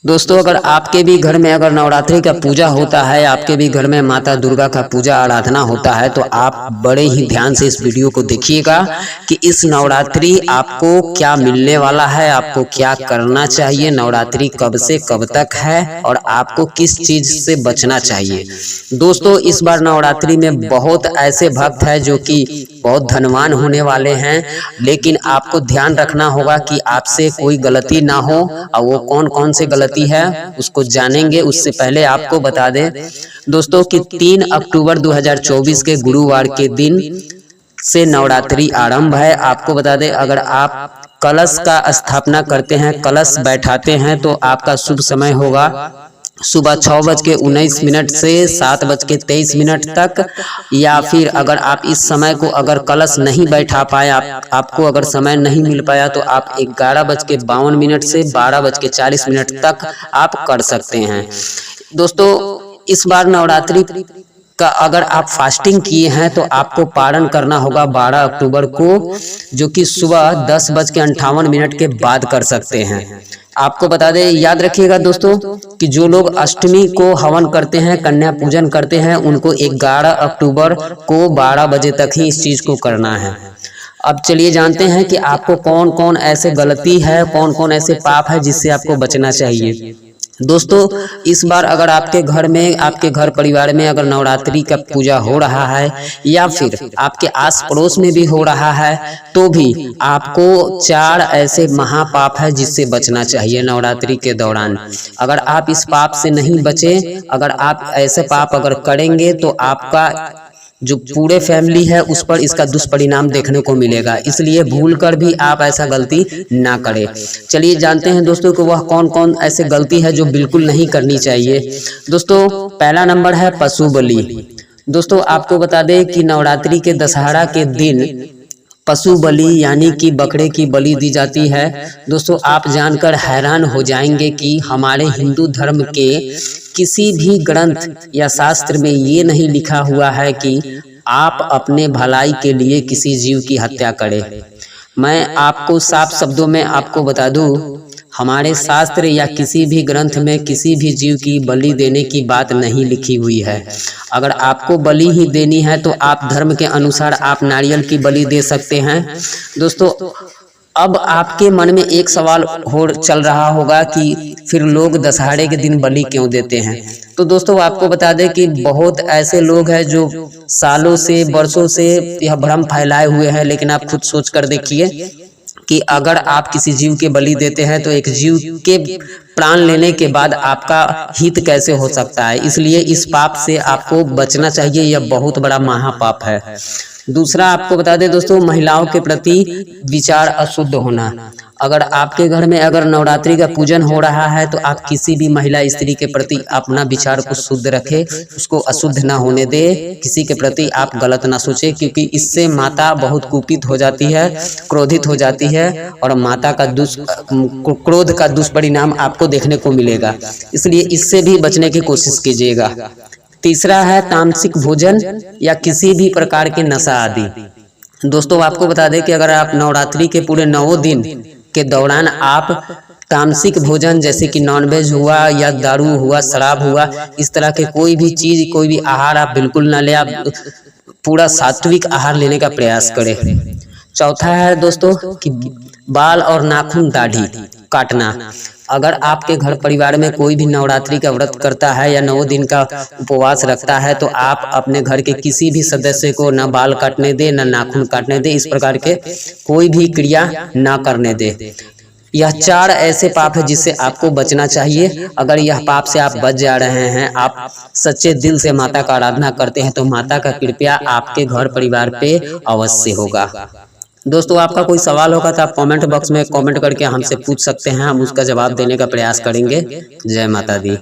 दोस्तों, अगर आपके भी घर में अगर नवरात्रि का पूजा होता है, आपके भी घर में माता दुर्गा का पूजा आराधना होता है, तो आप बड़े ही ध्यान से इस वीडियो को देखिएगा कि इस नवरात्रि आपको क्या मिलने वाला है, आपको क्या करना चाहिए, नवरात्रि कब से कब तक है और आपको किस चीज से बचना चाहिए। दोस्तों, इस बार नवरात्रि में बहुत ऐसे भक्त हैं जो कि बहुत धनवान होने वाले हैं, लेकिन आपको ध्यान रखना होगा कि आपसे कोई गलती ना हो। और वो कौन कौन से गलती है उसको जानेंगे। उससे पहले आपको बता दें दोस्तों कि 3 अक्टूबर 2024 के गुरुवार के दिन से नवरात्रि आरंभ है। आपको बता दें, अगर आप कलश का स्थापना करते हैं, कलश बैठाते हैं, तो आपका शुभ समय होगा सुबह 6:19 से 7:23 तक, या फिर अगर आप इस समय को अगर कलश नहीं बैठा पाए, आपको अगर समय नहीं मिल पाया, तो आप 11:52 से 12:40 तक आप कर सकते हैं। दोस्तों, इस बार नवरात्रि का अगर आप फास्टिंग किए हैं तो आपको पारण करना होगा 12 अक्टूबर को, जो कि सुबह 10:58 के बाद कर सकते हैं। आपको बता दें, याद रखिएगा दोस्तों कि जो लोग अष्टमी को हवन करते हैं, कन्या पूजन करते हैं, उनको 11 अक्टूबर को 12 बजे तक ही इस चीज को करना है। अब चलिए जानते हैं कि आपको कौन कौन ऐसे गलती है, कौन कौन ऐसे पाप है जिससे आपको बचना चाहिए। दोस्तों, इस बार अगर आपके घर में, आपके घर परिवार में अगर नवरात्रि का पूजा हो रहा है या फिर आपके आस पड़ोस में भी हो रहा है, तो भी आपको 4 ऐसे महापाप है जिससे बचना चाहिए नवरात्रि के दौरान। अगर आप इस पाप से नहीं बचे, अगर आप ऐसे पाप अगर करेंगे, तो आपका जो पूरे फैमिली है उस पर इसका दुष्परिणाम देखने को मिलेगा। इसलिए भूलकर भी आप ऐसा गलती ना करें। चलिए जानते हैं दोस्तों कि वह कौन कौन ऐसे गलती है जो बिल्कुल नहीं करनी चाहिए। दोस्तों, पहला नंबर है पशु बलि। दोस्तों, आपको बता दें कि नवरात्रि के दशहरा के दिन पशु बलि यानी कि बकरे की बलि दी जाती है। दोस्तों, आप जानकर हैरान हो जाएंगे कि हमारे हिंदू धर्म के किसी भी ग्रंथ या शास्त्र में ये नहीं लिखा हुआ है कि आप अपने भलाई के लिए किसी जीव की हत्या करें। मैं आपको साफ शब्दों में आपको बता दूं, हमारे शास्त्र या किसी भी ग्रंथ में किसी भी जीव की बलि देने की बात नहीं लिखी हुई है। अगर आपको बलि ही देनी है तो आप धर्म के अनुसार आप नारियल की बलि दे सकते हैं। दोस्तों, अब आपके मन में एक सवाल हो चल रहा होगा कि फिर लोग दशहरे के दिन बलि क्यों देते हैं। तो दोस्तों, आपको बता दें कि बहुत ऐसे लोग हैं जो सालों से, वर्षों से यह भ्रम फैलाए हुए हैं, लेकिन आप खुद सोच कर देखिए कि अगर आप किसी जीव के बलि देते हैं तो एक जीव के प्राण लेने के बाद आपका हित कैसे हो सकता है। इसलिए इस पाप से आपको बचना चाहिए, यह बहुत बड़ा महापाप है। दूसरा, आपको बता दें दोस्तों, महिलाओं के प्रति विचार अशुद्ध होना। अगर आपके घर में अगर नवरात्रि का पूजन हो रहा है तो आप किसी भी महिला स्त्री के प्रति अपना विचार को शुद्ध रखें, उसको अशुद्ध ना होने दे, किसी के प्रति आप गलत ना सोचें, क्योंकि इससे माता बहुत कुपित हो जाती है, क्रोधित हो जाती है और माता का क्रोध का दुष्परिणाम आपको देखने को मिलेगा। इसलिए इससे भी बचने की कोशिश कीजिएगा। तीसरा है तामसिक भोजन या किसी भी प्रकार के नशा आदि। दोस्तों, आपको बता दें कि अगर आप नवरात्रि के पूरे 9 दिन के दौरान आप तामसिक भोजन जैसे कि नॉनवेज हुआ या दारू हुआ, शराब हुआ, इस तरह के कोई भी चीज, कोई भी आहार आप बिल्कुल ना ले, आप पूरा सात्विक आहार लेने का प्रयास करें। चौथा है दोस्तों कि बाल और नाखून दाढ़ी काटना। अगर आपके घर परिवार में कोई भी नवरात्रि का व्रत करता है या 9 दिन का उपवास रखता है, तो आप अपने घर के किसी भी सदस्य को ना बाल काटने दे, ना नाखून काटने दे, इस प्रकार के कोई भी क्रिया ना करने दे। यह 4 ऐसे पाप है जिससे आपको बचना चाहिए। अगर यह पाप से आप बच जा रहे हैं, आप सच्चे दिल से माता का आराधना करते हैं, तो माता का कृपा आपके घर परिवार पे अवश्य होगा। दोस्तों, आपका कोई सवाल होगा तो आप कमेंट बॉक्स में कमेंट करके हमसे पूछ सकते हैं, हम उसका जवाब देने का प्रयास करेंगे। जय माता दी।